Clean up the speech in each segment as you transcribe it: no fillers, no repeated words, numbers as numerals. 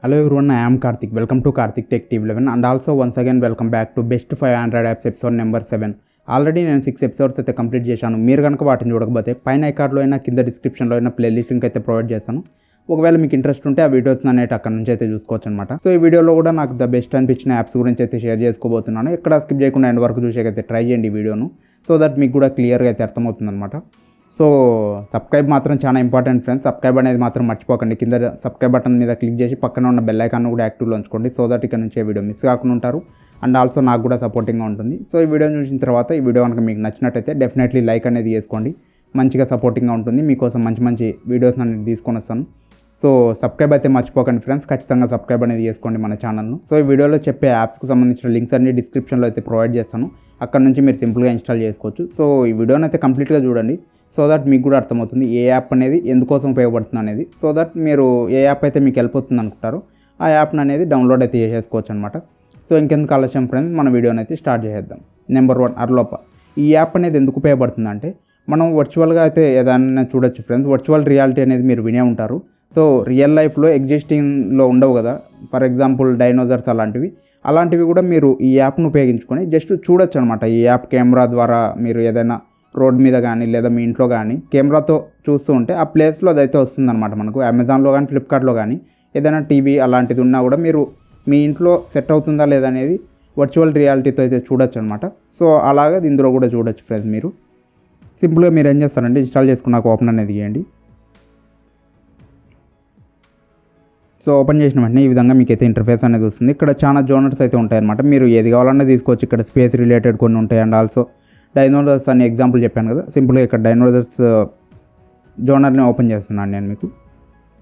Hello everyone, I am Karthik. Welcome to Karthik Tech Tv 11 and also once again welcome back to Best 5 Android Apps episode number 7. Already నేను 6 episodes అయితే complete చేశాను. మీరు కనుక వాటిని చూడకపోతే పైన ఐకార్డ్లో అయినా కింద డిస్క్రిప్షన్లో అయినా ప్లేలిస్ట్ లింక్ అయితే ప్రొవైడ్ చేస్తాను. ఒకవేళ మీకు ఇంట్రెస్ట్ ఉంటే ఆ వీడియోస్ అనేవి అక్కడ నుంచి అయితే చూసుకోవచ్చు అనమాట. సో ఈ వీడియోలో కూడా నాకు ద బెస్ట్ అనిపించిన యాప్స్ గురించి అయితే షేర్ చేసుకోబోతున్నాను. ఎక్కడ స్కిప్ చేయకుండా ఎండ్ వరకు చూసేకైతే ట్రై చేయండి ఈ వీడియోను. సో దట్ మీకు కూడా క్లియర్గా అయితే అర్థమవుతుంది అనమాట. సో సబ్స్క్రైబ్ మాత్రం చాలా ఇంపార్టెంట్ ఫ్రెండ్స్. సబ్స్క్రైబ్ అనేది మాత్రం మర్చిపోకండి. కింద సబ్స్క్రైబ్ బటన్ మీద క్లిక్ చేసి పక్కన ఉన్న బెల్ ఐకాన్ కూడా యాక్టివ్లో ఉంచుకోండి. సో దట్ ఇక్కడ నుంచి వీడియో మిస్ కాకుండా ఉంటారు అండ్ ఆల్సో నాకు కూడా సపోర్టింగ్గా ఉంటుంది. సో ఈ వీడియో చూసిన తర్వాత ఈ వీడియో కనుక మీకు నచ్చినట్టయితే డెఫినెట్లీ లైక్ అనేది చేసుకోండి. మంచిగా సపోర్టింగ్గా ఉంటుంది. మీకోసం మంచి వీడియోస్ అనేది తీసుకొని వస్తాను. సో సబ్స్క్రైబ్ అయితే మర్చిపోకండి ఫ్రెండ్స్. ఖచ్చితంగా సబ్స్క్రైబ్ అనేది చేసుకోండి మన ఛానల్ను. సో ఈ వీడియోలో చెప్పే యాప్స్కి సంబంధించిన లింక్స్ అన్ని డిస్క్రిప్షన్లో అయితే ప్రొవైడ్ చేస్తాను. అక్కడ నుంచి మీరు సింపుల్గా ఇన్స్టాల్ చేసుకోవచ్చు. సో ఈ వీడియోని అయితే కంప్లీట్గా చూడండి. సో దట్ మీకు కూడా అర్థమవుతుంది ఏ యాప్ అనేది ఎందుకోసం ఉపయోగపడుతుంది అనేది. సో దట్ మీరు ఏ యాప్ అయితే మీకు వెళ్ళిపోతుంది అనుకుంటారో ఆ యాప్ని అనేది డౌన్లోడ్ అయితే చేసేసుకోవచ్చు అనమాట. సో ఇంకెందుకు ఆలస్యం ఫ్రెండ్స్, మన వీడియోని అయితే స్టార్ట్ చేసేద్దాం. నెంబర్ 1 అర్లోప. ఈ యాప్ అనేది ఎందుకు ఉపయోగపడుతుంది అంటే మనం వర్చువల్గా అయితే ఏదైనా చూడొచ్చు ఫ్రెండ్స్. వర్చువల్ రియాలిటీ అనేది మీరు వినే ఉంటారు. సో రియల్ లైఫ్లో ఎగ్జిస్టింగ్లో ఉండవు కదా, ఫర్ ఎగ్జాంపుల్ డైనోసార్స్ అలాంటివి కూడా మీరు ఈ యాప్ను ఉపయోగించుకొని జస్ట్ చూడొచ్చు అనమాట. ఈ యాప్ కెమెరా ద్వారా మీరు ఏదైనా రోడ్ మీద కానీ లేదా మీ ఇంట్లో కానీ కెమెరాతో చూస్తూ ఉంటే ఆ ప్లేస్లో అదైతే వస్తుందన్నమాట. మనకు అమెజాన్లో కానీ ఫ్లిప్కార్ట్లో కానీ ఏదైనా టీవీ అలాంటిది ఉన్నా కూడా మీరు మీ ఇంట్లో సెట్ అవుతుందా లేదా అనేది వర్చువల్ రియాలిటీతో అయితే చూడొచ్చు అనమాట. సో అలాగే ఇందులో కూడా చూడొచ్చు ఫ్రెండ్స్. మీరు సింపుల్గా మీరు ఏం చేస్తారంటే ఇన్స్టాల్ చేసుకున్నాక ఓపెన్ అనేది చేయండి. సో ఓపెన్ చేసిన వెంటనే ఈ విధంగా మీకు అయితే ఇంటర్ఫేస్ అనేది వస్తుంది. ఇక్కడ చాలా జోనర్స్ అయితే ఉంటాయన్నమాట. మీరు ఏది కావాలన్నా తీసుకోవచ్చు. ఇక్కడ స్పేస్ రిలేటెడ్ కొన్ని ఉంటాయి అండ్ ఆల్సో డైనోసార్స్ అని ఎగ్జాంపుల్ చెప్పాను కదా, సింపుల్గా ఇక్కడ డైనోసార్స్ జోనర్ని ఓపెన్ చేస్తున్నాను నేను మీకు.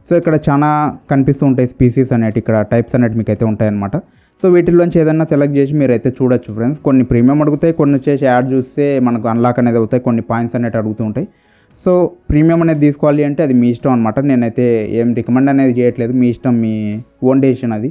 సో ఇక్కడ చాలా కనిపిస్తూ ఉంటాయి స్పీసీస్ అనేవి, ఇక్కడ టైప్స్ అనేవి మీకు అయితే ఉంటాయన్నమాట. సో వీటిలోంచి ఏదైనా సెలెక్ట్ చేసి మీరు అయితే చూడొచ్చు ఫ్రెండ్స్. కొన్ని ప్రీమియం అడుగుతాయి, కొన్ని వచ్చేసి యాడ్ చూస్తే మనకు అన్లాక్ అనేది అవుతాయి, కొన్ని పాయింట్స్ అనేవి అడుగుతూ ఉంటాయి. సో ప్రీమియం అనేది తీసుకోవాలి అంటే అది మీ ఇష్టం అనమాట. నేనైతే ఏం రికమెండ్ అనేది చేయట్లేదు, మీ ఇష్టం, మీ ఓన్ డెసిషన్ అది.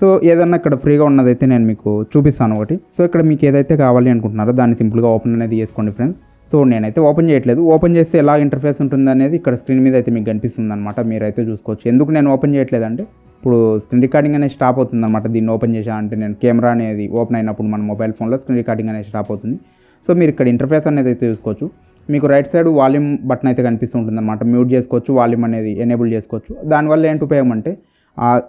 సో ఏదన్నా ఇక్కడ ఫ్రీగా ఉన్నదైతే నేను మీకు చూపిస్తాను ఒకటి. సో ఇక్కడ మీకు ఏదైతే కావాలి అనుకుంటున్నారో దాన్ని సింపుల్గా ఓపెన్ అనేది చేసుకోండి ఫ్రెండ్స్. సో నేనైతే ఓపెన్ చేయట్లేదు. ఓపెన్ చేస్తే ఎలా ఇంటర్ఫేస్ ఉంటుంది అనేది ఇక్కడ స్క్రీన్ మీద అయితే మీకు కనిపిస్తుంది అనమాట. మీరైతే చూసుకోవచ్చు. ఎందుకు నేను ఓపెన్ చేయట్లేదు అంటే ఇప్పుడు స్క్రీన్ రికార్డింగ్ అనేది స్టాప్ అవుతుంది అనమాట. దీన్ని ఓపెన్ చేసా అంటే నేను కెమెరా అనేది ఓపెన్ అయినప్పుడు మన మొబైల్ ఫోన్లో స్క్రీన్ రికార్డింగ్ అనేది స్టాప్ అవుతుంది. సో మీరు ఇక్కడ ఇంటర్ఫేస్ అనేది అయితే చూసుకోవచ్చు. మీకు రైట్ సైడ్ వాల్యూమ్ బటన్ అయితే కనిపిస్తుంటుంది అనమాట. మ్యూట్ చేసుకోవచ్చు, వాల్యూమ్ అనేది ఎనేబుల్ చేసుకోవచ్చు. దానివల్ల ఏంటి ఉపయోగం అంటే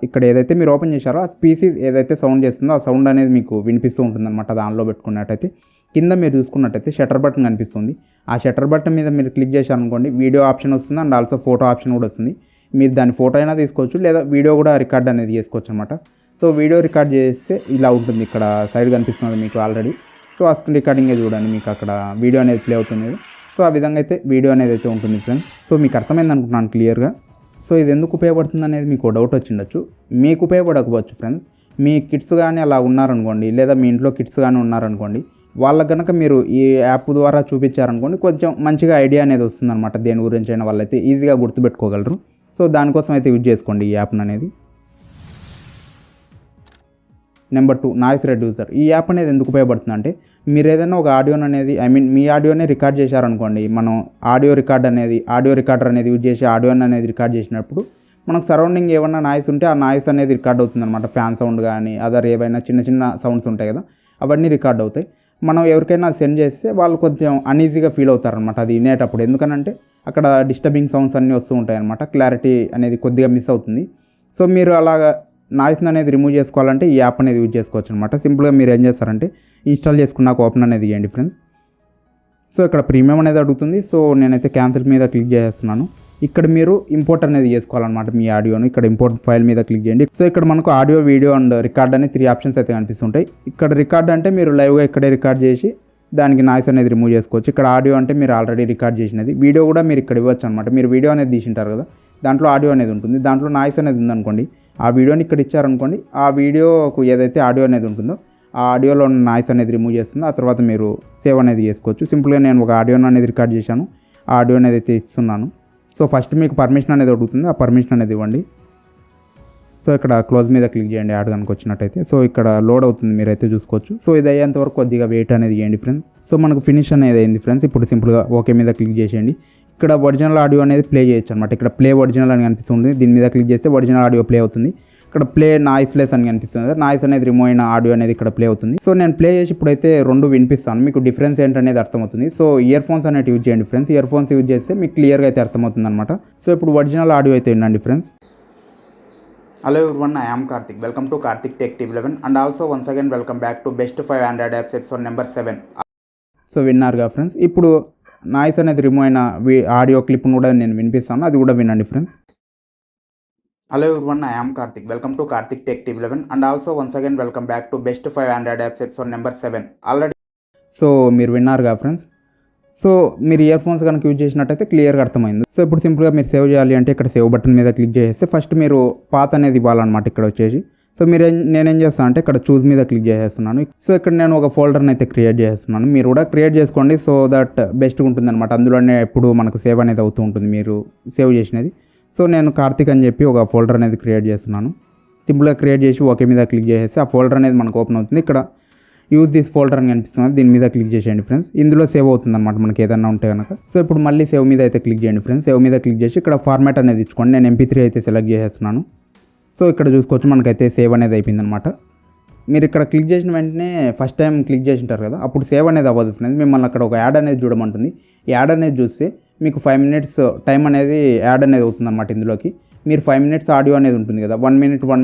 ఇక్కడ ఏదైతే మీరు ఓపెన్ చేశారో ఆ స్పీసీస్ ఏదైతే సౌండ్ చేస్తుందో ఆ సౌండ్ అనేది మీకు వినిపిస్తూ ఉంటుందన్నమాట. దానిలో పెట్టుకున్నట్టయితే కింద మీరు చూసుకున్నట్టయితే షట్టర్ బటన్ కనిపిస్తుంది. ఆ షట్టర్ బటన్ మీద మీరు క్లిక్ చేశారనుకోండి వీడియో ఆప్షన్ వస్తుంది అండ్ ఆల్సో ఫోటో ఆప్షన్ కూడా వస్తుంది. మీరు దాని ఫోటో అయినా తీసుకోవచ్చు లేదా వీడియో కూడా రికార్డ్ అనేది చేసుకోవచ్చు అనమాట. సో వీడియో రికార్డ్ చేస్తే ఇలా ఉంటుంది. ఇక్కడ సైడ్ కనిపిస్తుంది మీకు ఆల్రెడీ. సో ఆ స్క్రీన్ రికార్డింగే చూడండి, మీకు అక్కడ వీడియో అనేది ప్లే అవుతుంది. సో ఆ విధంగా అయితే వీడియో అనేది అయితే ఉంటుంది ఫ్రెండ్స్. సో మీకు అర్థమైంది అనుకుంటున్నాను క్లియర్గా. సో ఇది ఎందుకు ఉపయోగపడుతుంది అనేది మీకు డౌట్ వచ్చిండొచ్చు. మీకు ఉపయోగపడకపోవచ్చు ఫ్రెండ్స్. మీ కిడ్స్ కానీ అలా ఉన్నారనుకోండి, లేదా మీ ఇంట్లో కిడ్స్ కానీ ఉన్నారనుకోండి, వాళ్ళకి కనుక మీరు ఈ యాప్ ద్వారా చూపించారనుకోండి కొంచెం మంచిగా ఐడియా అనేది వస్తుందన్నమాట. దేని గురించి అయినా వాళ్ళైతే ఈజీగా గుర్తుపెట్టుకోగలరు. సో దానికోసం అయితే యూజ్ చేసుకోండి ఈ యాప్ని అనేది. Number 2 noise reducer. ఈ యాప్ అనేది ఎందుకు ఉపయోగపడుతుంది అంటే మీరు ఏదైనా ఒక ఆడియోని అనేది మీ ఆడియోనే రికార్డ్ చేశారనుకోండి, మనం ఆడియో రికార్డర్ అనేది యూజ్ చేసి ఆడియోని అనేది రికార్డ్ చేసినప్పుడు మనకు సరౌండింగ్ ఏమన్నా నాయిస్ ఉంటే ఆ నాయిస్ అనేది రికార్డ్ అవుతుంది అనమాట. ఫ్యాన్ సౌండ్ కానీ అదర్ ఏవైనా చిన్న సౌండ్స్ ఉంటాయి కదా, అవన్నీ రికార్డ్ అవుతాయి. మనం ఎవరికైనా సెండ్ చేస్తే వాళ్ళు కొంచెం అన్ఈజీగా ఫీల్ అవుతారనమాట అది వినేటప్పుడు. ఎందుకనంటే అక్కడ డిస్టర్బింగ్ సౌండ్స్ అన్నీ వస్తూ ఉంటాయి అనమాట. క్లారిటీ అనేది కొద్దిగా మిస్ అవుతుంది. సో మీరు అలాగా నాయిస్ అనేది రిమూవ్ చేసుకోవాలంటే ఈ యాప్ అనేది యూజ్ చేసుకోవచ్చు అనమాట. సింపుల్గా మీరు ఏం చేస్తారంటే ఇన్స్టాల్ చేసుకున్నాక ఓపెన్ అనేది చేయండి ఫ్రెండ్స్. సో ఇక్కడ ప్రీమియం అనేది అడుగుతుంది. సో నేనైతే క్యాన్సిల్ మీద క్లిక్ చేస్తున్నాను. ఇక్కడ మీరు ఇంపోర్ట్ అనేది చేసుకోవాలన్నమాట మీ ఆడియోను. ఇక్కడ ఇంపోర్ట్ ఫైల్ మీద క్లిక్ చేయండి. సో ఇక్కడ మనకు ఆడియో, వీడియో అండ్ రికార్డ్ అనే 3 ఆప్షన్స్ అయితే కనిపిస్తుంటాయి. ఇక్కడ రికార్డ్ అంటే మీరు లైవ్గా ఇక్కడే రికార్డ్ చేసి దానికి నాయిస్ అనేది రిమూవ్ చేసుకోవచ్చు. ఇక్కడ ఆడియో అంటే మీరు ఆల్రెడీ రికార్డ్ చేసినది. వీడియో కూడా మీరు ఇక్కడ ఇవ్వచ్చు అనమాట. మీరు వీడియో అనేది తీసింటారు కదా, దాంట్లో ఆడియో అనేది ఉంటుంది. దాంట్లో నాయిస్ అనేది ఉందనుకోండి, ఆ వీడియోని ఇక్కడ ఇచ్చారనుకోండి, ఆ వీడియోకు ఏదైతే ఆడియో అనేది ఉంటుందో ఆ ఆడియోలో ఉన్న నాయిస్ అనేది రిమూవ్ చేస్తుంది. ఆ తర్వాత మీరు సేవ్ అనేది చేసుకోవచ్చు. సింపుల్గా నేను ఒక ఆడియోని అనేది రికార్డ్ చేశాను, ఆ ఆడియో అనేది అయితే ఇస్తున్నాను. సో ఫస్ట్ మీకు పర్మిషన్ అనేది అడుగుతుంది, ఆ పర్మిషన్ అనేది ఇవ్వండి. సో ఇక్కడ క్లోజ్ మీద క్లిక్ చేయండి యాడ్ కనుక వచ్చినట్టయితే. సో ఇక్కడ లోడ్ అవుతుంది, మీరైతే చూసుకోవచ్చు. సో ఇది అయ్యేంత వరకు కొద్దిగా వెయిట్ అనేది చేయండి ఫ్రెండ్స్. సో మనకు ఫినిష్ అనేది అయింది ఫ్రెండ్స్. ఇప్పుడు సింపుల్గా ఓకే మీద క్లిక్ చేసేయండి. ఇక్కడ ఒరిజినల్ ఆడియో అనేది ప్లే చేయొచ్చు అనమాట. ఇక్కడ ప్లే ఒరిజినల్ అని కనిపిస్తుంది. దీని మీద క్లిక్ చేస్తే ఒరిజినల్ ఆడియో ప్లే అవుతుంది. ఇక్కడ ప్లే నాయిస్లెస్ అని కనిపిస్తుంది. నాయిస్ అనేది రిమూవ్ అయిన ఆడియో అనేది ఇక్కడ ప్లే అవుతుంది. సో నేను ప్లే చేసి ఇప్పుడైతే 2 వినిపిస్తాను, మీకు డిఫరెన్స్ ఏంటనేది అర్థమవుతుంది. సో ఇయర్ ఫోన్స్ అనేది యూజ్ చేయండి ఫ్రెండ్స్. ఇయర్ ఫోన్స్ యూజ్ చేస్తే మీకు క్లియర్గా అయితే అర్థమవుతుంది అనమాట. సో ఇప్పుడు ఒరిజినల్ ఆడియో అయితే వినండి friends. Hello everyone, I am Karthik. Welcome to Karthik tech TV 11 and also once again welcome back to best 5 Android apps episode number 7. So విన్నారుగా ఫ్రెండ్స్. ఇప్పుడు నాయిస్ అనేది రిమూవ్ అయిన ఆడియో క్లిప్ను కూడా నేను వినిపిస్తాను, అది కూడా వినండి friends. Hello everyone, I am Karthik. Welcome to Karthik tech TV 11 and also once again welcome back to best 5 Android apps episode number 7 already. So మీరు విన్నారుగా ఫ్రెండ్స్. సో మీరు ఇయర్ ఫోన్స్ కనుక యూజ్ చేసినట్టయితే క్లియర్గా అర్థమైంది. సో ఇప్పుడు సింపుల్గా మీరు సేవ్ చేయాలి అంటే ఇక్కడ సేవ్ బటన్ మీద క్లిక్ చేస్తే ఫస్ట్ మీరు పాత్ అనేది ఇవ్వాలన్నమాట ఇక్కడ వచ్చేసి. సో నేనేం చేస్తాను అంటే ఇక్కడ చూస్ మీద క్లిక్ చేసేస్తున్నాను. సో ఇక్కడ నేను ఒక ఫోల్డర్ని అయితే క్రియేట్ చేస్తున్నాను. మీరు కూడా క్రియేట్ చేసుకోండి సో దట్ బెస్ట్గా ఉంటుంది అనమాట. అందులోనే ఎప్పుడు మనకు సేవ్ అనేది అవుతూ ఉంటుంది మీరు సేవ్ చేసినది. సో నేను కార్తిక్ అని చెప్పి ఒక ఫోల్డర్ అనేది క్రియేట్ చేస్తున్నాను. సింపుల్గా క్రియేట్ చేసి ఓకే మీద క్లిక్ చేసేస్తే ఆ ఫోల్డర్ అనేది మనకు ఓపెన్ అవుతుంది. ఇక్కడ యూజ్ దిస్ ఫోల్డర్ అని కనిపిస్తుంది, దీని మీద క్లిక్ చేసేయండి ఫ్రెండ్స్. ఇందులో సేవ్ అవుతుంది అనమాట మనకి ఏదైనా ఉంటే కనుక. సో ఇప్పుడు మళ్ళీ సేవ్ మీద అయితే క్లిక్ చేయండి ఫ్రెండ్స్. సేవ్ మీద క్లిక్ చేసి ఇక్కడ ఫార్మాట్ అనేది ఇచ్చుకోండి. నేను MP3 అయితే సెలెక్ట్ చేసేస్తున్నాను. సో ఇక్కడ చూసుకోవచ్చు మనకైతే సేవ్ అనేది అయిపోయింది అనమాట. మీరు ఇక్కడ క్లిక్ చేసిన వెంటనే ఫస్ట్ టైం క్లిక్ చేసి ఉంటారు కదా, అప్పుడు సేవ్ అనేది అవ్వదు ఫ్రెండ్స్. మిమ్మల్ని అక్కడ ఒక యాడ్ అనేది చూడమంటుంది. ఈ యాడ్ అనేది చూస్తే మీకు 5 minutes టైం అనేది యాడ్ అనేది అవుతుంది అనమాట. ఇందులోకి మీరు 5 minutes ఆడియో అనేది ఉంటుంది కదా, 1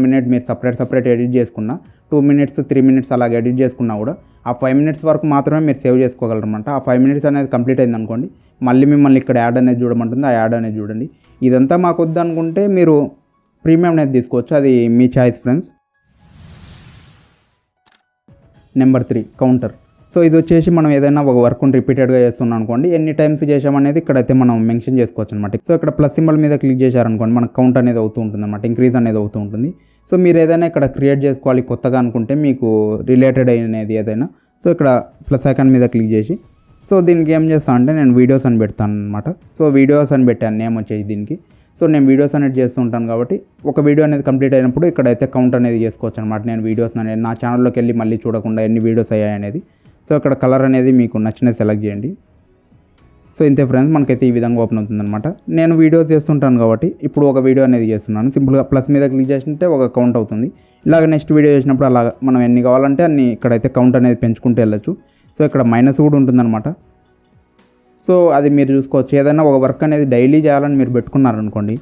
minute మీరు సపరేట్ ఎడిట్ చేసుకున్నా, 2 minutes 3 minutes అలాగే ఎడిట్ చేసుకున్నా కూడా ఆ 5 minutes వరకు మాత్రమే మీరు సేవ్ చేసుకోగలరు అనమాట. ఆ 5 minutes అనేది కంప్లీట్ అయింది అనుకోండి, మళ్ళీ మిమ్మల్ని ఇక్కడ యాడ్ అనేది చూడమంటుంది. ఆ యాడ్ అనేది చూడండి. ఇదంతా మాకు వద్దు అనుకుంటే మీరు ప్రీమియం అనేది తీసుకోవచ్చు, అది మీ choice friends. Number 3 counter. So ఇది వచ్చేసి మనం ఏదైనా ఒక వర్క్ని రిపీటెడ్గా చేస్తున్నాం అనుకోండి, ఎన్ని టైమ్స్ చేసామనేది ఇక్కడైతే మనం మెన్షన్ చేసుకోవచ్చు అనమాట. సో ఇక్కడ ప్లస్ సింబల్ మీద క్లిక్ చేశారనుకోండి, మనకు కౌంట్ అనేది అవుతూ ఉంటుంది అనమాట, ఇంక్రీజ్ అనేది అవుతూ ఉంటుంది. సో మీరు ఏదైనా ఇక్కడ క్రియేట్ చేసుకోవాలి కొత్తగా అనుకుంటే మీకు రిలేటెడ్ అయినది ఏదైనా, సో ఇక్కడ ప్లస్ ఐకాన్ మీద క్లిక్ చేసి సో దీనికి ఏం చేస్తాను అంటే నేను వీడియోస్ అని పెడతాను అనమాట. సో వీడియోస్ అని పెట్టాను నేమ్ వచ్చేసి దీనికి. సో నేను వీడియోస్ అనేది చేస్తూ ఉంటాను కాబట్టి ఒక వీడియో అనేది కంప్లీట్ అయినప్పుడు ఇక్కడైతే కౌంట్ అనేది చేసుకోవచ్చు అనమాట. నేను వీడియోస్ అనేది నా ఛానల్లోకి వెళ్ళి మళ్ళీ చూడకుండా ఎన్ని వీడియోస్ అయ్యాయి అనేది. సో ఇక్కడ కలర్ అనేది మీకు నచ్చినది సెలెక్ట్ చేయండి. సో ఇంతే ఫ్రెండ్స్, మనకైతే ఈ విధంగా ఓపెన్ అవుతుందన్నమాట. నేను వీడియోస్ చేస్తుంటాను కాబట్టి ఇప్పుడు ఒక వీడియో అనేది చేస్తున్నాను. సింపుల్గా ప్లస్ మీద క్లిక్ చేస్తుంటే ఒక కౌంట్ అవుతుంది. ఇలాగ నెక్స్ట్ వీడియో చేసినప్పుడు అలాగ మనం ఎన్ని కావాలంటే అన్ని ఇక్కడైతే కౌంట్ అనేది పెంచుకుంటూ వెళ్ళచ్చు. సో ఇక్కడ మైనస్ కూడా ఉంటుందన్నమాట. సో అది మీరు చూసుకోవచ్చు. ఏదైనా ఒక వర్క్ అనేది డైలీ చేయాలని మీరు పెట్టుకున్నారనుకోండి,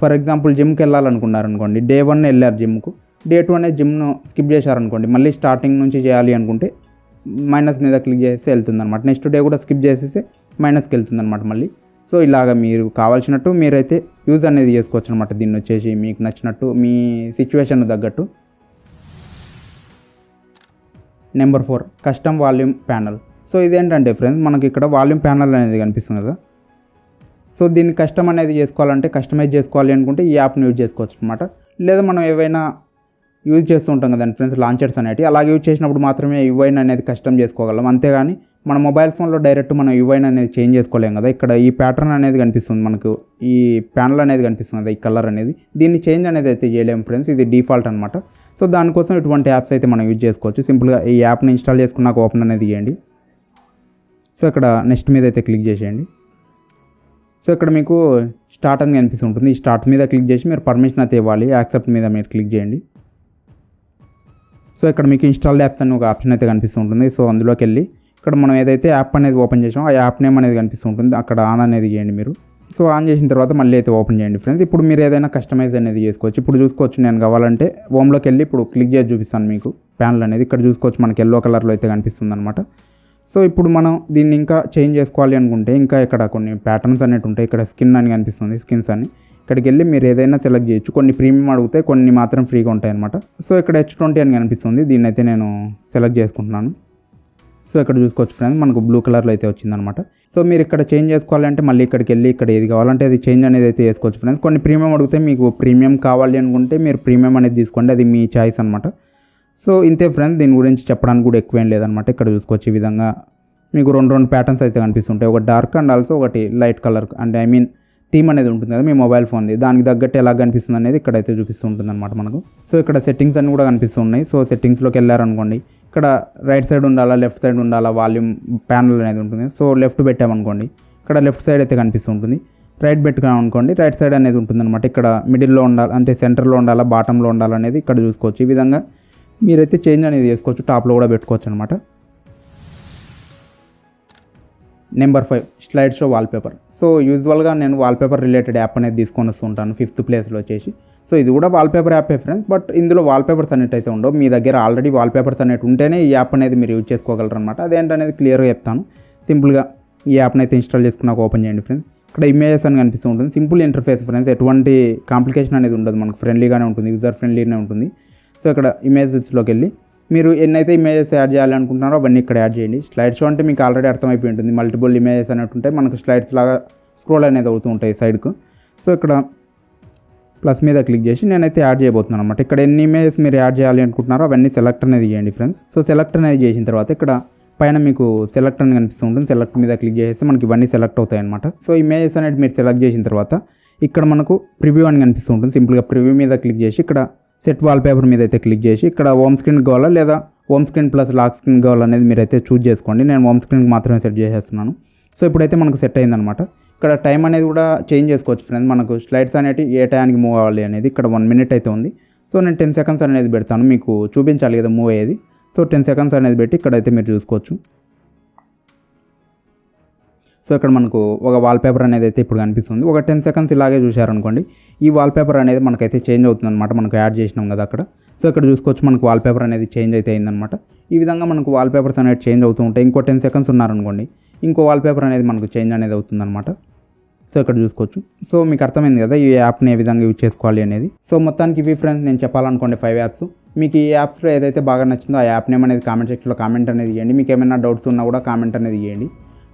ఫర్ ఎగ్జాంపుల్ జిమ్కి వెళ్ళాలనుకున్నారనుకోండి, Day 1 వెళ్ళారు జిమ్కు, Day 2 అనేది జిమ్ను స్కిప్ చేశారనుకోండి, మళ్ళీ స్టార్టింగ్ నుంచి చేయాలి అనుకుంటే మైనస్ మీద క్లిక్ చేస్తే వెళ్తుందన్నమాట. నెక్స్ట్ డే కూడా స్కిప్ చేసేస్తే మైనస్కి వెళ్తుందన్నమాట మళ్ళీ. సో ఇలాగ మీరు కావాల్సినట్టు మీరైతే యూజ్ అనేది చేసుకోవచ్చు అనమాట. దీన్ని వచ్చేసి మీకు నచ్చినట్టు మీ సిచ్యువేషన్ తగ్గట్టు. Number 4 custom volume panel. So ఇదేంటంటే ఫ్రెండ్స్, మనకి ఇక్కడ వాల్యూమ్ ప్యానల్ అనేది కనిపిస్తుంది కదా. సో దీన్ని కస్టమ్ అనేది చేసుకోవాలంటే, కస్టమైజ్ చేసుకోవాలి అనుకుంటే ఈ యాప్ని యూజ్ చేసుకోవచ్చు అనమాట. లేదా మనం ఏవైనా యూజ్ చేస్తూ ఉంటాం కదండి ఫ్రెండ్స్, లాంచర్స్ అనేవి, అలాగే యూజ్ చేసినప్పుడు మాత్రమే యువైన్ అనేది కస్టమ్ చేసుకోగలం. అంతేగాని మన మొబైల్ ఫోన్లో డైరెక్ట్ మనం యువైన్ అనేది చేంజ్ చేసుకోలేం కదా. ఇక్కడ ఈ ప్యాటర్న్ అనేది కనిపిస్తుంది మనకు, ఈ ప్యానల్ అనేది కనిపిస్తుంది కదా, ఈ కలర్ అనేది, దీన్ని చేంజ్ అనేది అయితే చేయలేము ఫ్రెండ్స్, ఇది డిఫాల్ట్ అనమాట. సో దానికోసం ఇటువంటి యాప్స్ అయితే మనం యూజ్ చేసుకోవచ్చు. సింపుల్గా ఈ యాప్ని ఇన్స్టాల్ చేసుకున్నాక ఓపెన్ అనేది చేయండి. సో ఇక్కడ నెక్స్ట్ మీద అయితే క్లిక్ చేసేయండి. సో ఇక్కడ మీకు స్టార్ట్ అని కనిపిస్తుంటుంది. ఈ స్టార్ట్ మీద క్లిక్ చేసి మీరు పర్మిషన్ అయితే ఇవ్వాలి. యాక్సెప్ట్ మీద మీరు క్లిక్ చేయండి. సో ఇక్కడ మీకు ఇన్స్టాల్డ్ యాప్స్ అని ఒక ఆప్షన్ అయితే కనిపిస్తుంటుంది. సో అందులోకి వెళ్ళి ఇక్కడ మనం ఏదైతే యాప్ అనేది ఓపెన్ చేసామో ఆ యాప్ నేమ్ అనేది కనిపిస్తుంటుంది, అక్కడ ఆన్ అనేది చేయండి మీరు. సో ఆన్ చేసిన తర్వాత మళ్ళీ అయితే ఓపెన్ చేయండి ఫ్రెండ్స్. ఇప్పుడు మీరు ఏదైనా కస్టమైజ్ అనేది చేసుకోవచ్చు. ఇప్పుడు చూసుకోవచ్చు, నేను కావాలంటే హోమ్లోకి వెళ్ళి ఇప్పుడు క్లిక్ చేసి చూపిస్తాను మీకు ప్యానల్ అనేది. ఇక్కడ చూసుకోవచ్చు మనకి ఎల్లో కలర్లో అయితే కనిపిస్తుంది అనమాట. సో ఇప్పుడు మనం దీన్ని ఇంకా చేంజ్ చేసుకోవాలి అనుకుంటే ఇంకా ఇక్కడ కొన్ని ప్యాటర్న్స్ అనేవి ఉంటాయి. ఇక్కడ స్కిన్ అని కనిపిస్తుంది, స్కిన్స్ అని, ఇక్కడికి వెళ్ళి మీరు ఏదైనా సెలెక్ట్ చేయొచ్చు. కొన్ని ప్రీమియం అడిగితే కొన్ని మాత్రం ఫ్రీగా ఉంటాయి అనమాట. సో ఇక్కడ H20 అని కనిపిస్తుంది, దీన్ని అయితే నేను సెలెక్ట్ చేసుకుంటున్నాను. సో ఇక్కడ చూసుకోవచ్చు ఫ్రెండ్స్, మనకు బ్లూ కలర్లో అయితే వచ్చిందనమాట. సో మీరు ఇక్కడ చేంజ్ చేసుకోవాలంటే మళ్ళీ ఇక్కడికి వెళ్ళి ఇక్కడ ఏది కావాలంటే అది చేంజ్ అనేది అయితే చేసుకోవచ్చు ఫ్రెండ్స్. కొన్ని ప్రీమియం అడిగితే మీకు ప్రీమియం కావాలి అనుకుంటే మీరు ప్రీమియం అనేది తీసుకోండి, అది మీ చాయిస్ అనమాట. సో ఇంతే ఫ్రెండ్స్, దీని గురించి చెప్పడానికి కూడా ఎక్కువేం లేదనమాట. ఇక్కడ చూసుకోవచ్చు ఈ విధంగా మీకు రెండు ప్యాటర్న్స్ అయితే కనిపిస్తుంటాయి, ఒక డార్క్ అండ్ ఆల్సో ఒకటి లైట్ కలర్, అంటే ఐ మీన్ థీమ్ అనేది ఉంటుంది కదా మీ మొబైల్ ఫోన్ది, దానికి తగ్గట్టు ఎలా కనిపిస్తుంది అనేది ఇక్కడైతే చూపిస్తూ ఉంటుంది అనమాట మనకు. సో ఇక్కడ సెట్టింగ్స్ అన్ని కూడా కనిపిస్తున్నాయి. సో సెట్టింగ్స్లోకి వెళ్ళారనుకోండి, ఇక్కడ రైట్ సైడ్ ఉండాలా లెఫ్ట్ సైడ్ ఉండాలా వాల్యూమ్ ప్యానల్ అనేది ఉంటుంది. సో లెఫ్ట్ పెట్టామనుకోండి, ఇక్కడ లెఫ్ట్ సైడ్ అయితే కనిపిస్తుంటుంది. రైట్ పెట్టుకున్నాం అనుకోండి రైట్ సైడ్ అనేది ఉంటుందన్నమాట. ఇక్కడ మిడిల్లో ఉండాలి అంటే సెంటర్లో ఉండాలా బాటంలో ఉండాలనేది ఇక్కడ చూసుకోవచ్చు. ఈ విధంగా మీరైతే చేంజ్ అనేది చేసుకోవచ్చు, టాప్లో కూడా పెట్టుకోవచ్చు అనమాట. Number 5 slide show wallpaper. So యూజువల్గా నేను వాల్పేపర్ రిలేటెడ్ యాప్ అనేది తీసుకొని వస్తుంటాను 5th ప్లేస్లో వచ్చేసి. సో ఇది కూడా వాల్పేపర్ యాప్ ఫ్రెండ్స్, బట్ ఇందులో వాల్పేపర్స్ అనేవి అయితే ఉండవు. మీ దగ్గర ఆల్రెడీ వాల్పేపర్స్ అనేవి ఉంటేనే ఈ యాప్ అనేది మీరు యూజ్ చేసుకోగలరు అనమాట. అదేంటనేది క్లియర్గా చెప్తాను. సింపుల్గా ఈ యాప్ని అయితే ఇన్స్టాల్ చేసుకున్నాక ఓపెన్ చేయండి ఫ్రెండ్స్. ఇక్కడ ఇమేజెస్ అని కనిపిస్తూ ఉంటుంది. సింపుల్ ఇంటర్ఫేస్ ఫ్రెండ్స్, ఎటువంటి కాంప్లికేషన్ అనేది ఉండదు, మనకు ఫ్రెండ్లీగానే ఉంటుంది, యూజర్ ఫ్రెండ్లీగానే ఉంటుంది. సో ఇక్కడ ఇమేజెస్లోకి వెళ్ళి మీరు ఎన్నైతే ఇమేజెస్ యాడ్ చేయాలనుకుంటున్నారో అవన్నీ ఇక్కడ యాడ్ చేయండి. స్లైడ్ షో అంటే మీకు ఆల్రెడీ అర్థమైపోయి ఉంటుంది. మల్టిపుల్ ఇమేజెస్ అనేవి ఉంటాయి, మనకు స్లైడ్స్ లాగా స్క్రోల్ అనేది అవుతూ ఉంటాయి సైడ్కు. సో ఇక్కడ ప్లస్ మీద క్లిక్ చేసి నేనైతే యాడ్ చేయబోతున్నాను అనమాట. ఇక్కడ ఎన్ని ఇమేజెస్ మీరు యాడ్ చేయాలి అనుకుంటున్నారో అవన్నీ సెలెక్ట్ అనేది చేయండి ఫ్రెండ్స్. సో సెలెక్ట్ అనేది చేసిన తర్వాత ఇక్కడ పైన మీకు సెలెక్ట్ అని కనిపిస్తూ ఉంటుంది. సెలెక్ట్ మీద క్లిక్ చేస్తే మనకి ఇవన్నీ సెలెక్ట్ అవుతాయి అనమాట. సో ఇమేజెస్ అనేది మీరు సెలెక్ట్ చేసిన తర్వాత ఇక్కడ మనకు ప్రివ్యూ అని కనిపిస్తూ ఉంటుంది. సింపుల్గా ప్రివ్యూ మీద క్లిక్ చేసి ఇక్కడ సెట్ వాల్పేపర్ మీద అయితే క్లిక్ చేసి ఇక్కడ హోమ్ స్క్రీన్ కావాలా లేదా home screen plus lock screen కావాలనేది మీరైతే చూజ్ చేసుకోండి. నేను హోమ్ స్క్రీన్కి మాత్రమే సెట్ చేసేస్తున్నాను. సో ఇప్పుడైతే మనకు సెట్ అయిందనమాట. ఇక్కడ టైం అనేది కూడా చేంజ్ చేసుకోవచ్చు ఫ్రెండ్స్. మనకు స్లైడ్స్ అనేవి ఏ టైంకి మూవ్ అవ్వాలి అనేది ఇక్కడ 1 minute అయితే ఉంది. సో నేను 10 seconds అనేది పెడతాను, మీకు చూపించాలి కదా మూవ్ అయ్యేది. సో 10 seconds అనేది పెట్టి ఇక్కడైతే మీరు చూసుకోవచ్చు. సో ఇక్కడ మనకు ఒక వాల్పేపర్ అనేది అయితే ఇప్పుడు కనిపిస్తుంది. ఒక 10 seconds ఇలాగే చూశారనుకోండి, ఈ వాల్పేపర్ అనేది మనకైతే చేంజ్ అవుతుందన్నమాట. మనకు యాడ్ చేసినాం కదా అక్కడ. సో ఇక్కడ చూసుకోవచ్చు మనకు వాల్పేపర్ అనేది చేంజ్ అయితే అయిందనమాట. ఈ విధంగా మనకు వాల్పేపర్స్ అనేది చేంజ్ అవుతూ ఉంటాయి. ఇంకో 10 seconds ఉన్నారనుకోండి, ఇంకో వాల్పేపర్ అనేది మనకు చేంజ్ అనేది అవుతుందన్నమాట. సో ఇక్కడ చూసుకోవచ్చు. సో మీకు అర్థమైంది కదా ఈ యాప్ని ఏ విధంగా యూజ్ చేసుకోవాలి అనేది. సో మొత్తానికి ఇవి ఫ్రెండ్స్ నేను చెప్పాలనుకోండి 5 యాప్స్. మీకు ఈ యాప్స్లో ఏదైతే బాగా నచ్చిందో ఆ యాప్ నేమ్ అనేది కామెంట్ సెక్షన్లో కామెంట్ అనేది ఇవ్వండి. మీకు ఏమైనా డౌట్స్ ఉన్నా కూడా కామెంట్ అనేది ఇవ్వండి.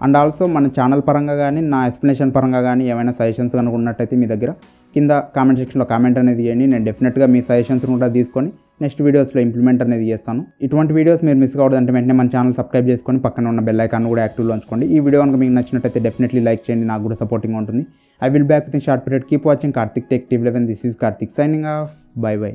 అండ్ ఆల్సో మన ఛానల్ పరంగా కానీ నా ఎక్స్ప్లెనేషన్ పరంగా కానీ ఏమైనా సజెషన్స్ కనుక ఉన్నట్టయితే మీ దగ్గర కింద కామెంట్ సెక్షన్లో కామెంట్ అనేది ఇవ్వండి. నేను డెఫినెట్గా మీ సజెషన్స్ కూడా తీసుకొని నెక్స్ట్ వీడియోస్లో ఇంప్లిమెంట్ అనేది చేస్తాను. ఇటువంటి వీడియోస్ మీరు మిస్ కావద్దంటే వెంటనే మన ఛానల్ సబ్స్క్రైబ్ చేసుకొని పక్కన ఉన్న బెల్ ఐకాన్ కూడా యాక్టివ్లో ఉంచుకోండి. ఈ వీడియో కనుక మీకు నచ్చినట్టయితే డెఫినెట్లీ లైక్ చేయండి, నాకు కూడా సపోర్టింగ్ ఉంటుంది. I will back with short period. Keep watching Karthik tech TV 11. This is Karthik signing off. By by.